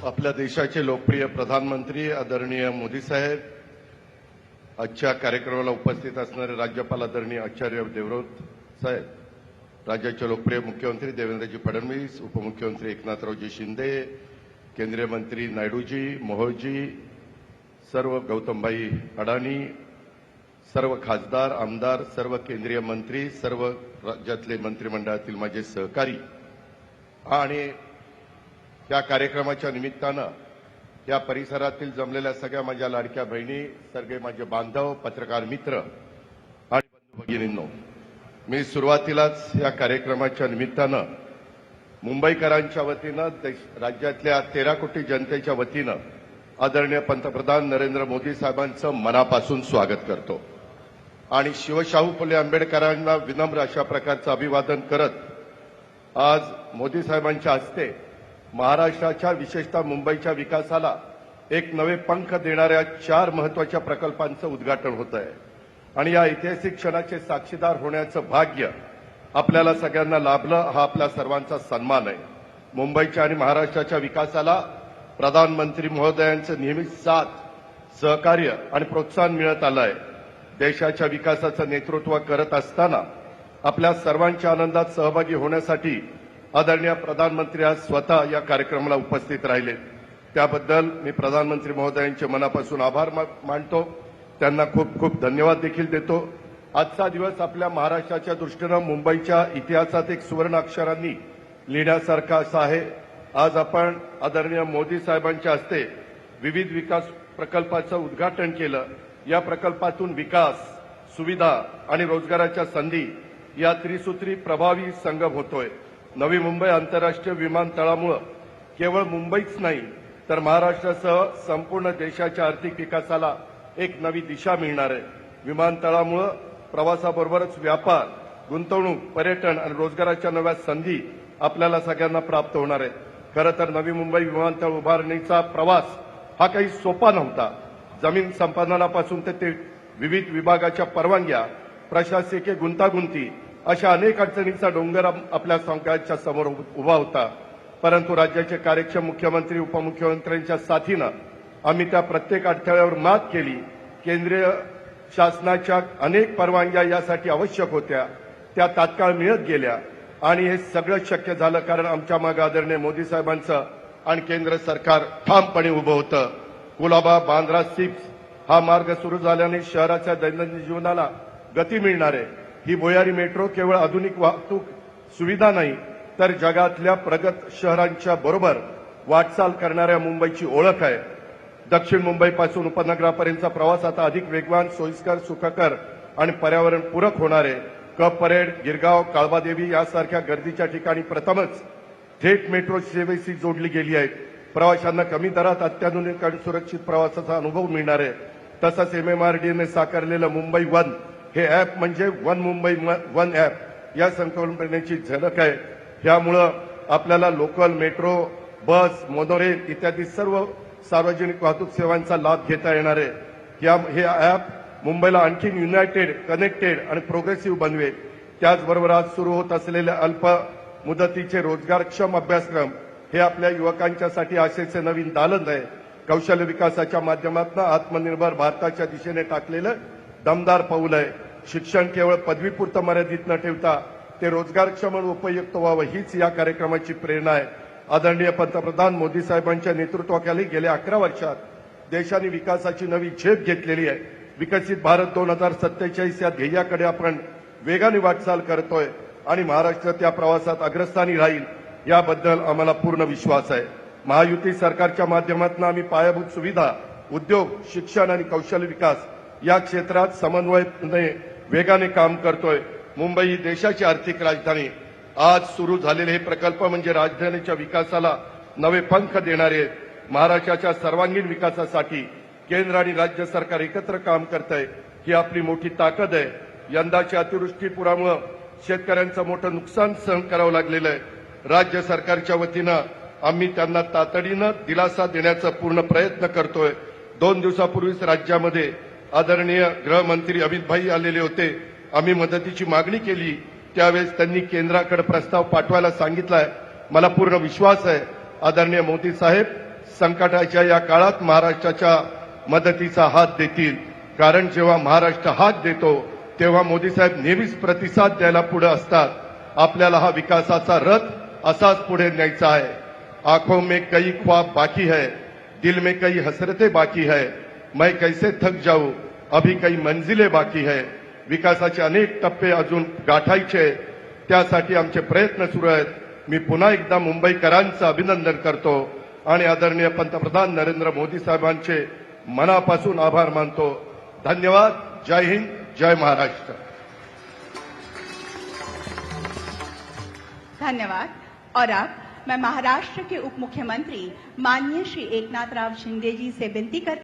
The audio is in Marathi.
आपल्या देशाचे लोकप्रिय प्रधानमंत्री आदरणीय मोदी साहेब, आजच्या कार्यक्रमाला उपस्थित असणारे राज्यपाल आदरणीय आचार्य देवव्रत साहेब, राज्याचे लोकप्रिय मुख्यमंत्री देवेंद्रजी फडणवीस, उपमुख्यमंत्री एकनाथरावजी शिंदे, केंद्रीय मंत्री नायडूजी, मोहोळजी, सर्व गौतमभाई अडाणी, सर्व खासदार, आमदार, सर्व केंद्रीय मंत्री, सर्व राज्यातले मंत्रिमंडळातील माझे सहकारी आणि या कार्यक्रमाच्या निमित्तानं या परिसरातील जमलेल्या सगळ्या माझ्या लाडक्या बहिणी, सगळे माझे बांधव, पत्रकार मित्र आणि बंधू भगिनींनो, मी सुरुवातीलाच या कार्यक्रमाच्या निमित्तानं मुंबईकरांच्या वतीनं राज्यातल्या 13 कोटी जनतेच्या वतीनं आदरणीय पंतप्रधान नरेंद्र मोदी साहेबांचं मनापासून स्वागत करतो आणि शिवशाहू फुले आंबेडकरांना विनम्र अशा प्रकारचं अभिवादन करत आज मोदी साहेबांच्या हस्ते महाराष्ट्राच्या विशेषतः मुंबईच्या विकासाला एक नवे पंख देणाऱ्या 4 महत्वाच्या प्रकल्पांचं उद्घाटन होत आहे आणि या ऐतिहासिक क्षणाचे साक्षीदार होण्याचं भाग्य आपल्याला सगळ्यांना लाभलं, हा आपल्या सर्वांचा सन्मान आहे। मुंबईच्या आणि महाराष्ट्राच्या विकासाला प्रधानमंत्री महोदयांचं नेहमीच साथ, सहकार्य आणि प्रोत्साहन मिळत आलं आहे। देशाच्या विकासाचं नेतृत्व करत असताना आपल्या सर्वांच्या आनंदात सहभागी होण्यासाठी आदरणीय प्रधानमंत्री आज स्वतः या कार्यक्रमाला उपस्थित राहिले, त्याबद्दल मी प्रधानमंत्री महोदयांचे मनापासून आभार मानतो, त्यांना खूप खूप धन्यवाद देखील देतो। आजचा दिवस आपल्या महाराष्ट्राच्या दृष्टीनं मुंबईच्या इतिहासात एक सुवर्ण अक्षरांनी लिहिण्यासारखा असा आहे। आज आपण आदरणीय मोदी साहेबांच्या हस्ते विविध विकास प्रकल्पाचं उद्घाटन केलं। या प्रकल्पातून विकास, सुविधा आणि रोजगाराच्या संधी या त्रिसूत्री प्रभावी संगम होतोय। नवी मुंबई आंतरराष्ट्रीय विमानतळामुळे केवळ मुंबईच नाही तर महाराष्ट्रासह संपूर्ण देशाच्या आर्थिक विकासाला एक नवी दिशा मिळणार आहे। विमानतळामुळे प्रवासाबरोबरच व्यापार, गुंतवणूक, पर्यटन आणि रोजगाराच्या नव्या संधी आपल्याला सगळ्यांना प्राप्त होणार आहेत। खरं तर नवी मुंबई विमानतळ उभारणीचा प्रवास हा काही सोपा नव्हता। जमीन संपादनापासून ते विविध विभागाच्या परवानग्या, प्रशासकीय गुंतागुंती अशा अनेक अडचणींचा डोंगर आपल्या सगळ्यांच्या समोर उभा होता, परंतु राज्याचे कार्यक्षम मुख्यमंत्री, उपमुख्यमंत्र्यांच्या साथीनं आम्ही त्या प्रत्येक अडथळ्यावर मात केली। केंद्रीय शासनाच्या अनेक परवानग्या यासाठी आवश्यक होत्या, त्या तात्काळ मिळत गेल्या आणि हे सगळं शक्य झालं कारण आमच्या मागे आदरणीय मोदी साहेबांचं आणि केंद्र सरकार ठामपणे उभं होतं। कुलाबा, बांद्रा, सिप्स हा मार्ग सुरू झाल्याने शहराच्या दैनंदिन जीवनाला गती मिळणार आहे। ही भुयारी मेट्रो केवळ आधुनिक वाहतूक सुविधा नाही तर जगातल्या प्रगत शहरांच्या बरोबर वाटचाल करणाऱ्या मुंबईची ओळख आहे। दक्षिण मुंबईपासून उपनगरापर्यंतचा प्रवास आता अधिक वेगवान, सोयीस्कर, सुखकर आणि पर्यावरणपूरक होणार आहे। कप परेड, गिरगाव, काळबादेवी यासारख्या गर्दीच्या ठिकाणी प्रथमच थेट मेट्रो सेवेशी जोडली गेली आहे। प्रवाशांना कमी दरात अत्याधुनिक आणि सुरक्षित प्रवासाचा अनुभव मिळणार आहे। तसंच MMRDAने साकारलेलं मुंबई वन हे ॲप म्हणजे वन मुंबई वन ॲप या संकल्पनेची झलक आहे। यामुळे आपल्याला लोकल, मेट्रो, बस, मोनोरेल इत्यादी सर्व सार्वजनिक वाहतूक सेवांचा लाभ घेता येणार आहे। हे ॲप मुंबईला आणखी युनायटेड, कनेक्टेड आणि प्रोग्रेसिव्ह बनवेल। त्याचबरोबर आज सुरू होत असलेले अल्प मुदतीचे रोजगारक्षम अभ्यासक्रम हे आपल्या युवकांच्यासाठी आशेचे नवीन दालन आहे। कौशल्य विकासाच्या माध्यमातून आत्मनिर्भर भारताच्या दिशेने टाकलेलं दमदार पाऊल आहे। शिक्षण केवळ पदवीपुरतं मर्यादित न ठेवता ते रोजगारक्षम आणि उपयुक्त व्हावं हीच या कार्यक्रमाची प्रेरणा आहे। आदरणीय पंतप्रधान मोदी साहेबांच्या नेतृत्वाखाली गेल्या 11 वर्षात देशाने विकासाची नवी झेप घेतलेली आहे। विकसित भारत 2047 या ध्येयाकडे आपण वेगाने वाटचाल करतोय आणि महाराष्ट्र त्या प्रवासात अग्रस्थानी राहील याबद्दल आम्हाला पूर्ण विश्वास आहे। महायुती सरकारच्या माध्यमातून आम्ही पायाभूत सुविधा, उद्योग, शिक्षण आणि कौशल्य विकास या क्षेत्रात समन्वयाने वेगाने काम करतोय। मुंबई ही देशाची आर्थिक राजधानी। आज सुरू झालेले हे प्रकल्प म्हणजे राजधानीच्या विकासाला नवे पंख देणारे आहेत। महाराष्ट्राच्या सर्वांगीण विकासासाठी केंद्र आणि राज्य सरकार एकत्र काम करतंय, ही आपली मोठी ताकद आहे। यंदाच्या अतिवृष्टीपुरामुळे शेतकऱ्यांचं मोठं नुकसान सहन करावं लागलेलं आहे। राज्य सरकारच्या वतीनं आम्ही त्यांना तातडीनं दिलासा देण्याचा पूर्ण प्रयत्न करतोय। 2 दिवसापूर्वीच राज्यामध्ये आदरणीय गृहमंत्री अमित भाई आलेले होते। आम्ही मदतीची मागणी केली, त्यावेळेस त्यांनी केंद्राकडे प्रस्ताव पाठवायला सांगितलाय। मला पूर्ण विश्वास आहे आदरणीय मोदी साहेब संकटाच्या या काळात महाराष्ट्राच्या मदतीचा हात देतील. कारण जेव्हा महाराष्ट्र हात देतो तेव्हा मोदी साहेब नेहमीच प्रतिसाद द्यायला पुढे असतात. आपल्याला हा विकासाचा रथ असाच पुढे न्यायचा आहे. आंखों में कई ख्वाब बाकी है, दिल में कई हसरतें बाकी है, मैं कैसे थक जाऊं, अभी कई मंजिलें बाकी है. विकासाचे अनेक टप्पे अजून गाठायचे, त्यासाठी आमचे प्रयत्न सुरू आहेत. मी पुन्हा एकदा मुंबईकरांचं अभिनंदन करतो आणि आदरणीय पंतप्रधान नरेंद्र मोदी साहेबांचे मनापासून आभार मानतो. धन्यवाद. जय हिंद, जय महाराष्ट्र. धन्यवाद. और अब मैं महाराष्ट्र के उप मुख्यमंत्री माननीय श्री एकनाथ राव शिंदे जी से विनती करती